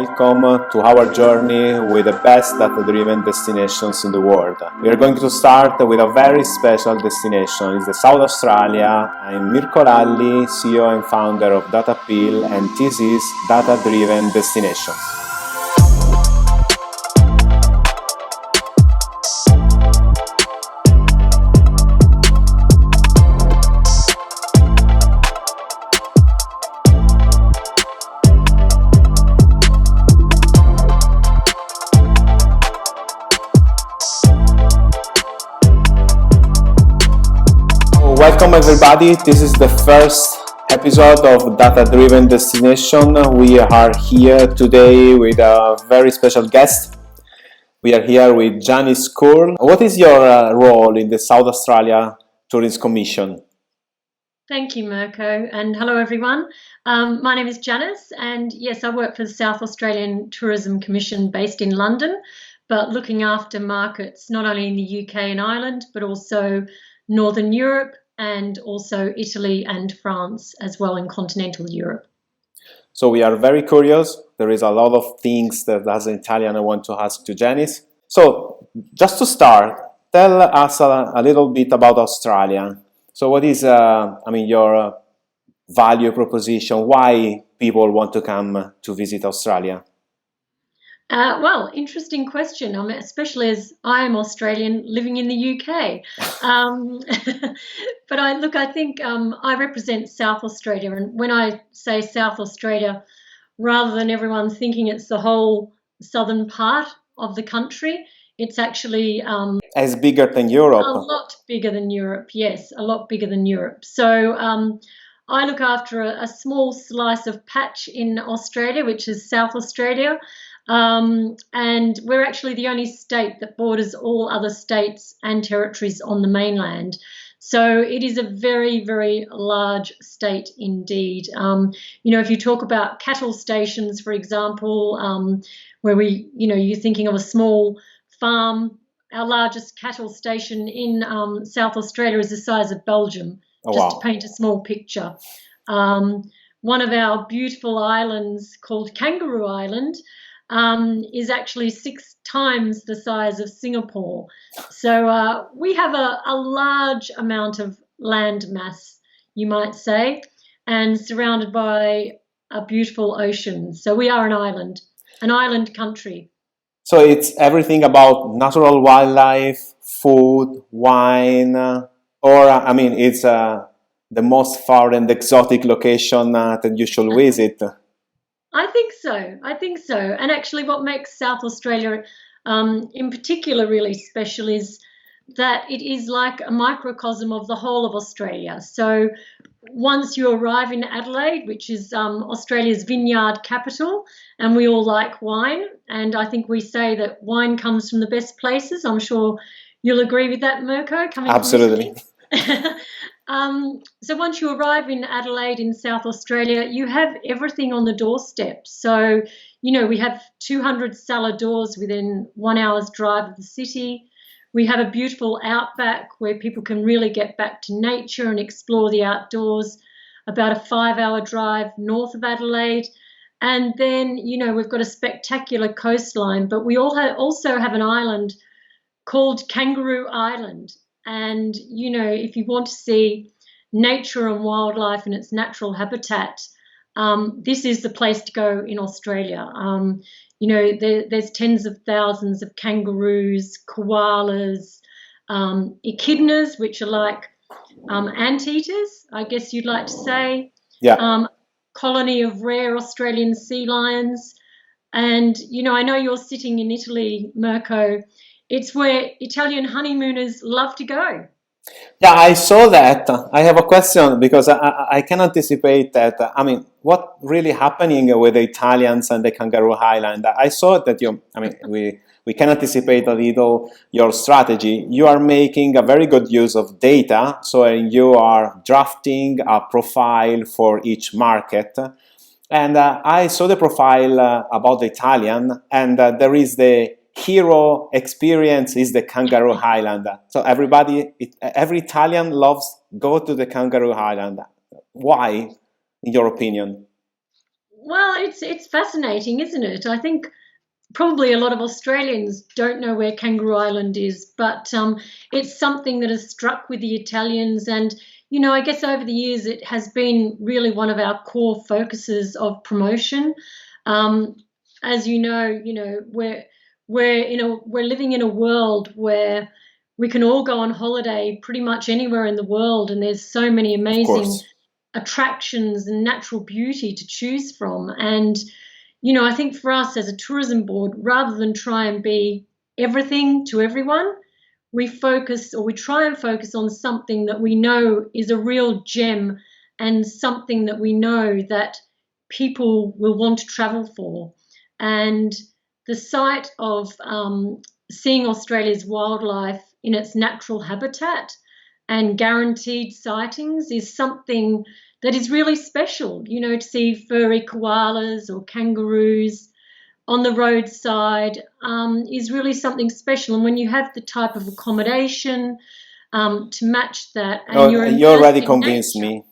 welcome to our journey with the best data-driven destinations in the world. We are going to start with a very special destination. It's the South Australia. I'm Mirko Lalli, CEO and founder of Data Appeal, and this is Data-Driven Destinations. Welcome everybody, this is the first episode of Data Driven Destination. We are here today with a very special guest. We are here with Janice Kurrle. What is your role in the South Australia Tourism Commission? Thank you, Mirko, and hello everyone. My name is Janice, and yes, I work for the South Australian Tourism Commission based in London, but looking after markets not only in the UK and Ireland, but also Northern Europe, and also Italy and France as well in continental Europe. So we are very curious. There is a lot of things that as an Italian I want to ask to Janice. So just to start, tell us a little bit about Australia. So what is your value proposition? Why people want to come to visit Australia? Well, interesting question, especially as I am Australian living in the UK. But I think I represent South Australia, and when I say South Australia, rather than everyone thinking it's the whole southern part of the country, it's actually as bigger than Europe. A lot bigger than Europe, yes, a lot bigger than Europe. So I look after a small slice of patch in Australia, which is South Australia. And we're actually the only state that borders all other states and territories on the mainland. So it is a very, very large state indeed. If you talk about cattle stations, for example, where you're thinking of a small farm, our largest cattle station in South Australia is the size of Belgium, to paint a small picture. One of our beautiful islands called Kangaroo Island is actually 6 times the size of Singapore. So we have a large amount of land mass, you might say, and surrounded by a beautiful ocean. So we are an island country. So it's everything about natural wildlife, food, wine, it's the most far and exotic location that you should visit. I think so. And actually what makes South Australia in particular really special is that it is like a microcosm of the whole of Australia. So once you arrive in Adelaide, which is Australia's vineyard capital, and we all like wine, and I think we say that wine comes from the best places. I'm sure you'll agree with that, Mirko. Absolutely. So once you arrive in Adelaide in South Australia, you have everything on the doorstep. So, we have 200 cellar doors within 1 hour's drive of the city. We have a beautiful outback where people can really get back to nature and explore the outdoors, about a 5-hour drive north of Adelaide. And then, we've got a spectacular coastline, but we also have an island called Kangaroo Island. And, if you want to see nature and wildlife in its natural habitat, this is the place to go in Australia. There's tens of thousands of kangaroos, koalas, echidnas, which are like anteaters, I guess you'd like to say. Yeah. Colony of rare Australian sea lions. And, I know you're sitting in Italy, Mirko. It's where Italian honeymooners love to go. Yeah, I saw that. I have a question because I can anticipate that. What really happening with the Italians and the Kangaroo Island? I saw that we can anticipate a little your strategy. You are making a very good use of data. So you are drafting a profile for each market. And I saw the profile about the Italian, and there is the hero experience is the Kangaroo Island. So every Italian loves go to the Kangaroo Island. Why, in your opinion? Well, it's fascinating, isn't it? I think probably a lot of Australians don't know where Kangaroo Island is, but it's something that has struck with the Italians. And, I guess over the years it has been really one of our core focuses of promotion. Um, as we're living in a world where we can all go on holiday pretty much anywhere in the world, and there's so many Of amazing course. attractions and natural beauty to choose from. And I think for us as a tourism board, rather than try and be everything to everyone, we try and focus on something that we know is a real gem and something that we know that people will want to travel for. And the sight of seeing Australia's wildlife in its natural habitat and guaranteed sightings is something that is really special, to see furry koalas or kangaroos on the roadside is really something special. And when you have the type of accommodation to match that and Oh, you're you immersed already in convinced nature, me.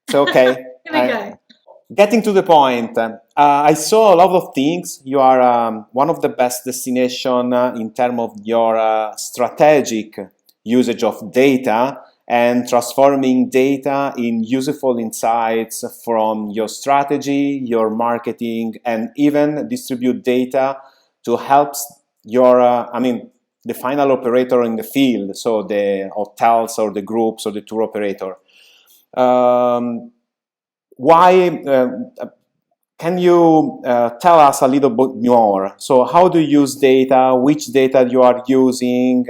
So, okay. here we go. Getting to the point, I saw a lot of things. You are one of the best destination in terms of your strategic usage of data and transforming data in useful insights from your strategy, your marketing, and even distribute data to help your, the final operator in the field, so the hotels or the groups or the tour operator. Um, why can you tell us a little bit more? So how do you use data? Which data you are using?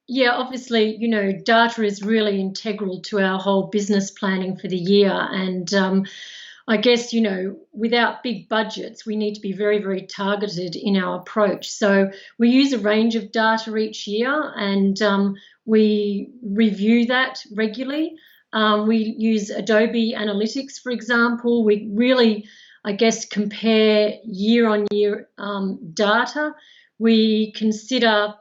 Yeah, obviously, data is really integral to our whole business planning for the year. And I guess, without big budgets, we need to be very, very targeted in our approach. So we use a range of data each year, and we review that regularly. We use Adobe Analytics, for example. We really, I guess, compare year on year data. We consider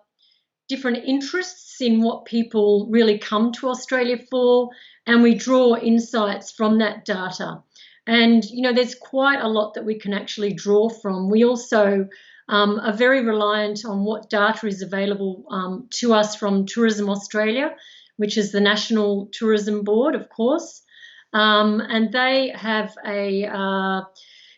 different interests in what people really come to Australia for, and we draw insights from that data. And, there's quite a lot that we can actually draw from. We also are very reliant on what data is available to us from Tourism Australia, which is the National Tourism Board, of course. And they have a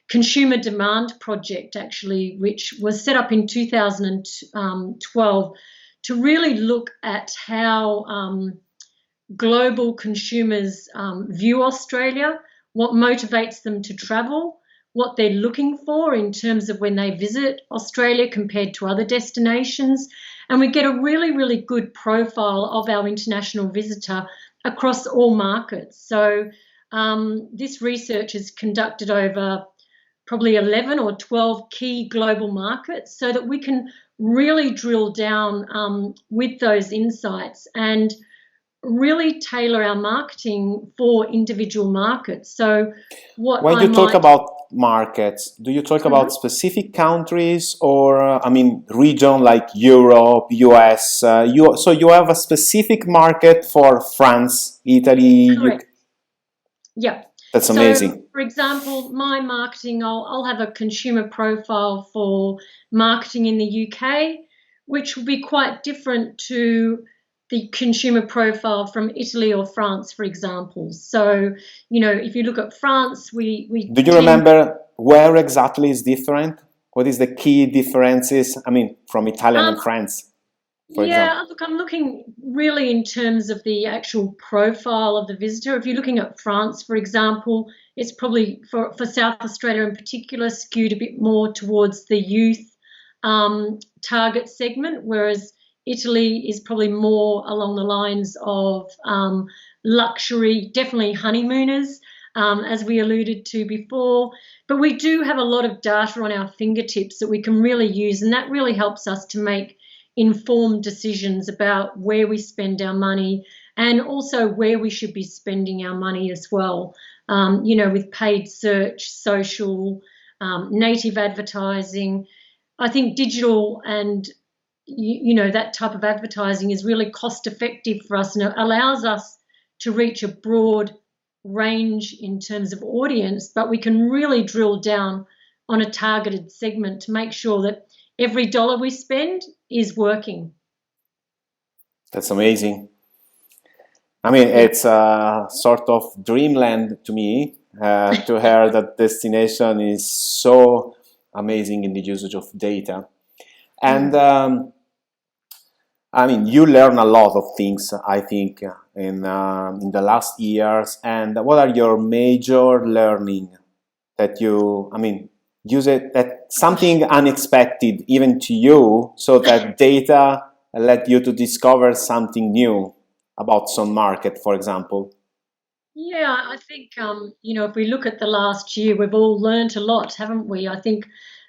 consumer demand project, actually, which was set up in 2012 to really look at how global consumers view Australia, what motivates them to travel, what they're looking for in terms of when they visit Australia compared to other destinations. And we get a really, really good profile of our international visitor across all markets. So this research is conducted over probably 11 or 12 key global markets so that we can really drill down with those insights and really tailor our marketing for individual markets. So what When I you talk might about markets, do you talk about specific countries or, region like Europe, US? So you have a specific market for France, Italy, UK? correct. Yeah. That's So, amazing. for example, my marketing, I'll have a consumer profile for marketing in the UK, which will be quite different to the consumer profile from Italy or France, for example. So, if you look at France, we Do you tend remember where exactly is different? What is the key differences? From Italian and um, France, for example. yeah, look, I'm looking really in terms of the actual profile of the visitor. If you're looking at France, for example, it's probably for South Australia in particular skewed a bit more towards the youth target segment, whereas Italy is probably more along the lines of luxury, definitely honeymooners, as we alluded to before. But we do have a lot of data on our fingertips that we can really use, and that really helps us to make informed decisions about where we spend our money and also where we should be spending our money as well. With paid search, social, native advertising. I think digital and that type of advertising is really cost effective for us, and it allows us to reach a broad range in terms of audience, but we can really drill down on a targeted segment to make sure that every dollar we spend is working. That's amazing. I mean, it's a sort of dreamland to me to hear that destination is so amazing in the usage of data. And I mean, you learn a lot of things, I think, in the last years. And what are your major learning that you, I mean, use it that something unexpected even to you, so that data led you to discover something new about some market, for example? Yeah, I think, if we look at the last year, we've all learnt a lot, haven't we? I think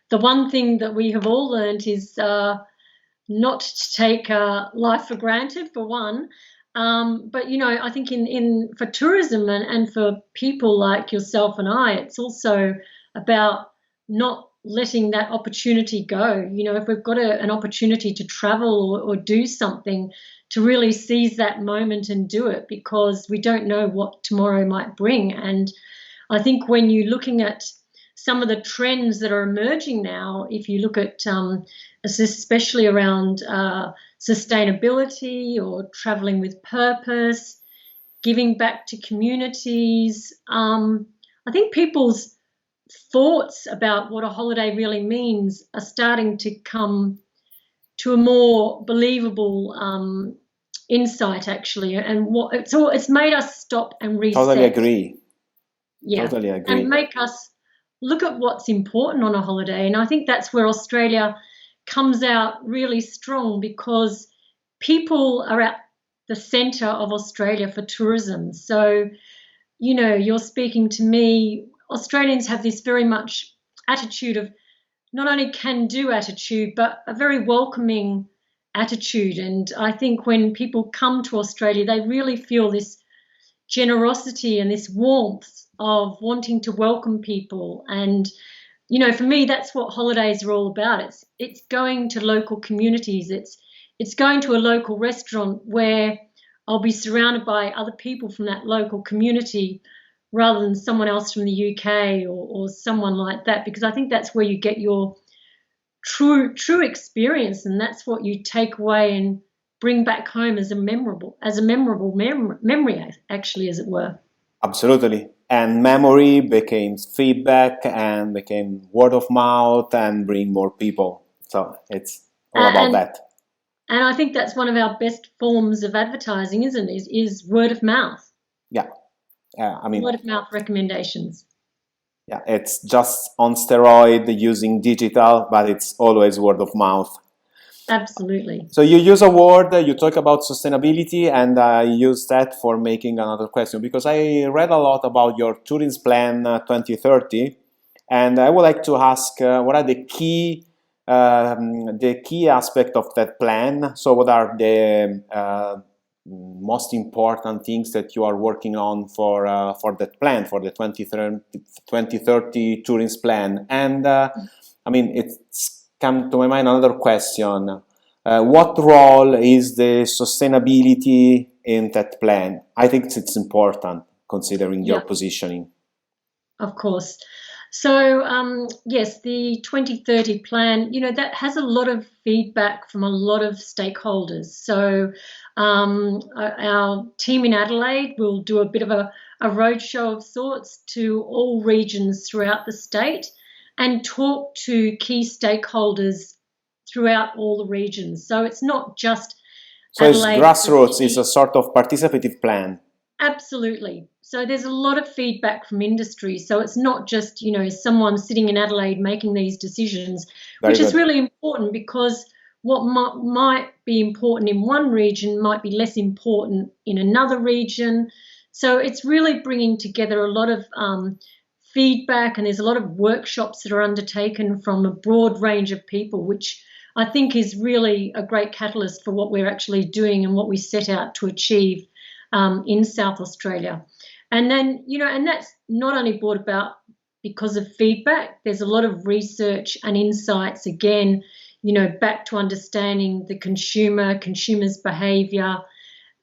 the one thing that we have all learnt is not to take life for granted, for one. But I think for tourism and for people like yourself and I, it's also about not letting that opportunity go. If we've got an opportunity to travel or do something, to really seize that moment and do it, because we don't know what tomorrow might bring. And I think when you're looking at some of the trends that are emerging now, if you look at especially around sustainability or traveling with purpose, giving back to communities, I think people's thoughts about what a holiday really means are starting to come to a more believable insight, actually, and it's made us stop and reset. Totally agree. Yeah, totally agree. and make us look at what's important on a holiday. And I think that's where Australia comes out really strong, because people are at the centre of Australia for tourism. So, you're speaking to me. Australians have this very much attitude of not only can-do attitude, but a very welcoming attitude. And I think when people come to Australia, they really feel this generosity and this warmth of wanting to welcome people. And for me, that's what holidays are all about. It's going to local communities. It's going to a local restaurant where I'll be surrounded by other people from that local community, rather than someone else from the UK or someone like that, because I think that's where you get your true experience, and that's what you take away and bring back home as a memorable memory, actually, as it were. Absolutely. And memory became feedback and became word of mouth and bring more people. So it's all about that. And I think that's one of our best forms of advertising, isn't it? Is word of mouth. Yeah. I mean, word of mouth recommendations. Yeah, it's just on steroid using digital, but it's always word of mouth. Absolutely. So you use a word, you talk about sustainability, and I use that for making another question, because I read a lot about your Tourism Plan 2030, and I would like to ask what are the key aspect of that plan. So what are the most important things that you are working on for that plan, for the 2030 Tourism Plan? And I mean, it's come to my mind another question. What role is the sustainability in that plan? I think it's important considering your positioning. Of course. So, yes, the 2030 plan, that has a lot of feedback from a lot of stakeholders. So our team in Adelaide will do a bit of a roadshow of sorts to all regions throughout the state and talk to key stakeholders throughout all the regions. So it's not just Adelaide. So it's grassroots, it's a sort of participative plan. Absolutely. So there's a lot of feedback from industry. So it's not just, someone sitting in Adelaide making these decisions, which is really important, because what might be important in one region might be less important in another region. So it's really bringing together a lot of feedback, and there's a lot of workshops that are undertaken from a broad range of people, which I think is really a great catalyst for what we're actually doing and what we set out to achieve in South Australia. And then, and that's not only brought about because of feedback. There's a lot of research and insights, again, back to understanding the consumer's behaviour,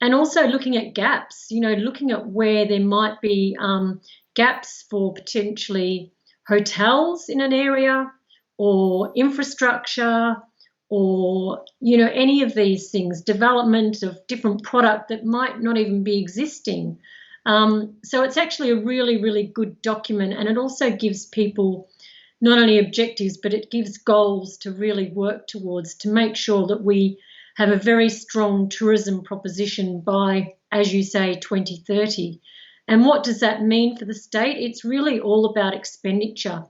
and also looking at gaps, looking at where there might be gaps for potentially hotels in an area or infrastructure or, any of these things, development of different product that might not even be existing. So it's actually a really, really good document, and it also gives people not only objectives, but it gives goals to really work towards to make sure that we have a very strong tourism proposition by, as you say, 2030. And what does that mean for the state? It's really all about expenditure.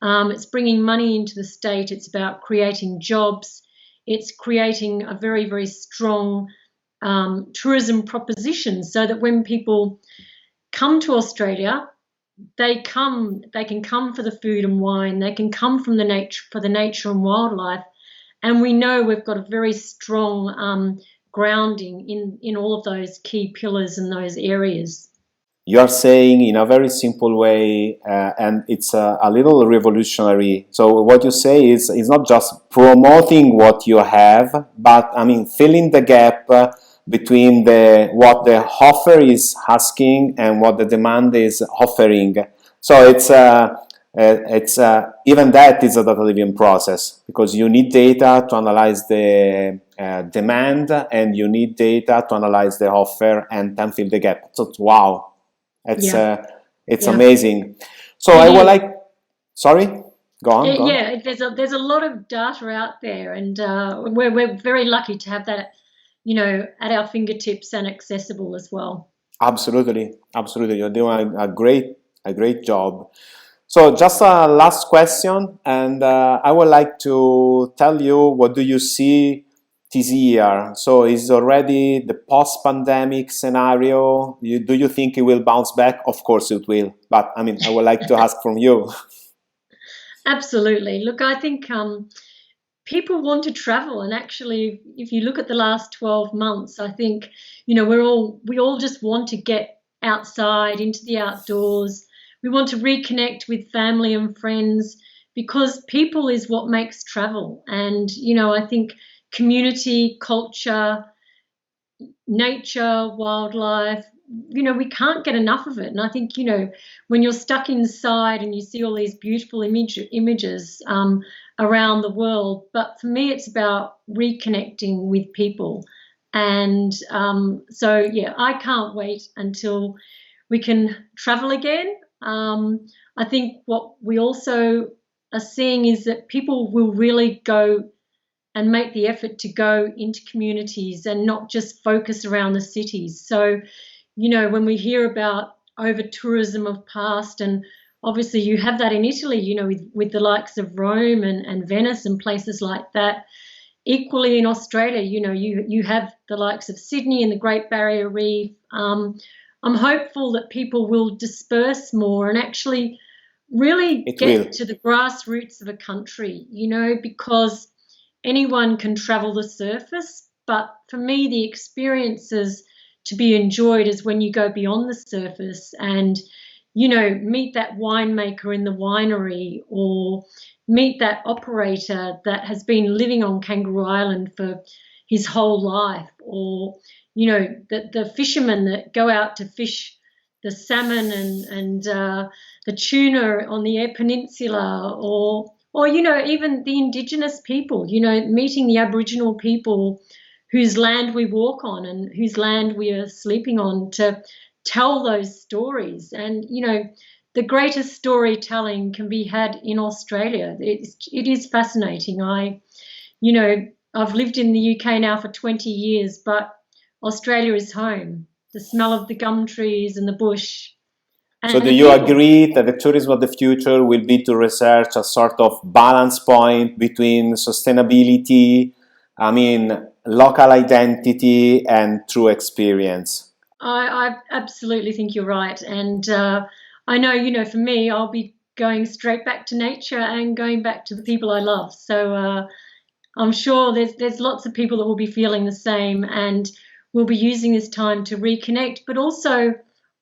It's bringing money into the state. It's about creating jobs. It's creating a very, very strong tourism proposition so that when people come to Australia, they can come for the food and wine, they can come from the nature and wildlife, and we know we've got a very strong grounding in all of those key pillars in those areas. You are saying in a very simple way, and it's a little revolutionary. So what you say is not just promoting what you have, but filling the gap between what the offer is asking and what the demand is offering. So it's even that is a data-driven process, because you need data to analyze the demand, and you need data to analyze the offer and then fill the gap. So wow. It's amazing. So I would like. Sorry, go on. Yeah, there's a lot of data out there, and we're very lucky to have that, at our fingertips and accessible as well. Absolutely. You're doing a great job. So just a last question, and I would like to tell you, what do you see this year? So is already the post-pandemic scenario? Do you think it will bounce back? Of course it will, but I would like to ask from you. Absolutely. Look, I think people want to travel, and actually, if you look at the last 12 months, I think we all just want to get outside into the outdoors. We want to reconnect with family and friends, because people is what makes travel. And I think community, culture, nature, wildlife, we can't get enough of it. And I think, when you're stuck inside and you see all these beautiful images around the world, but for me, it's about reconnecting with people. And I can't wait until we can travel again. I think what we also are seeing is that people will really go and make the effort to go into communities and not just focus around the cities. So, when we hear about over tourism of past, and obviously you have that in Italy, with the likes of Rome and Venice and places like that. Equally in Australia, you have the likes of Sydney and the Great Barrier Reef. I'm hopeful that people will disperse more and actually really get to the grassroots of a country, because anyone can travel the surface, but for me, the experiences to be enjoyed is when you go beyond the surface and, meet that winemaker in the winery, or meet that operator that has been living on Kangaroo Island for his whole life, or, the fishermen that go out to fish the salmon and the tuna on the Eyre Peninsula, or even the Indigenous people, meeting the Aboriginal people whose land we walk on and whose land we are sleeping on, to tell those stories. And, the greatest storytelling can be had in Australia. It is fascinating. I've lived in the UK now for 20 years, but Australia is home. The smell of the gum trees and the bush. So do you agree that the tourism of the future will be to research a sort of balance point between sustainability, local identity, and true experience? I absolutely think you're right. And I know, for me, I'll be going straight back to nature and going back to the people I love. So I'm sure there's lots of people that will be feeling the same, and will be using this time to reconnect, but also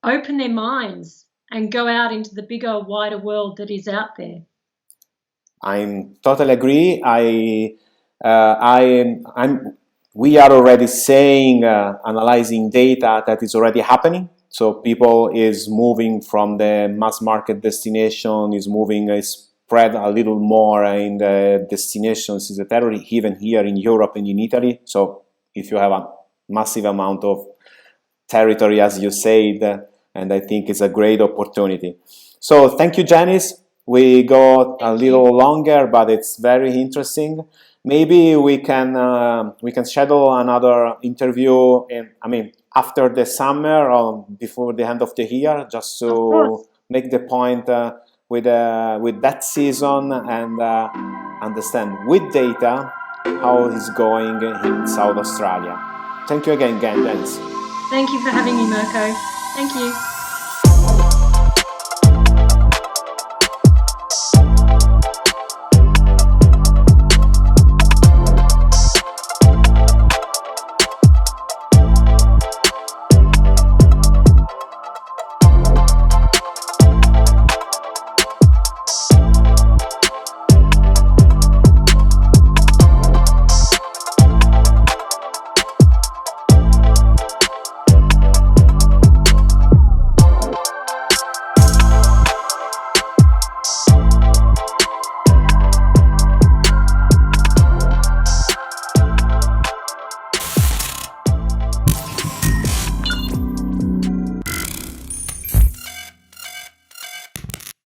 open their minds and go out into the bigger, wider world that is out there. I totally agree. I'm we are already saying, analyzing data that is already happening. So people is moving from the mass market destination, is moving, spread a little more in the destinations in the territory, even here in Europe and in Italy. So if you have a massive amount of territory, as you said, and I think it's a great opportunity. So thank you, Janice. We go a little longer, but it's very interesting. Maybe we can schedule another interview after the summer or before the end of the year, just to make the point with that season and understand with data how it's going in South Australia. Thank you again, Janice. Thank you for having me, Mirko. Thank you.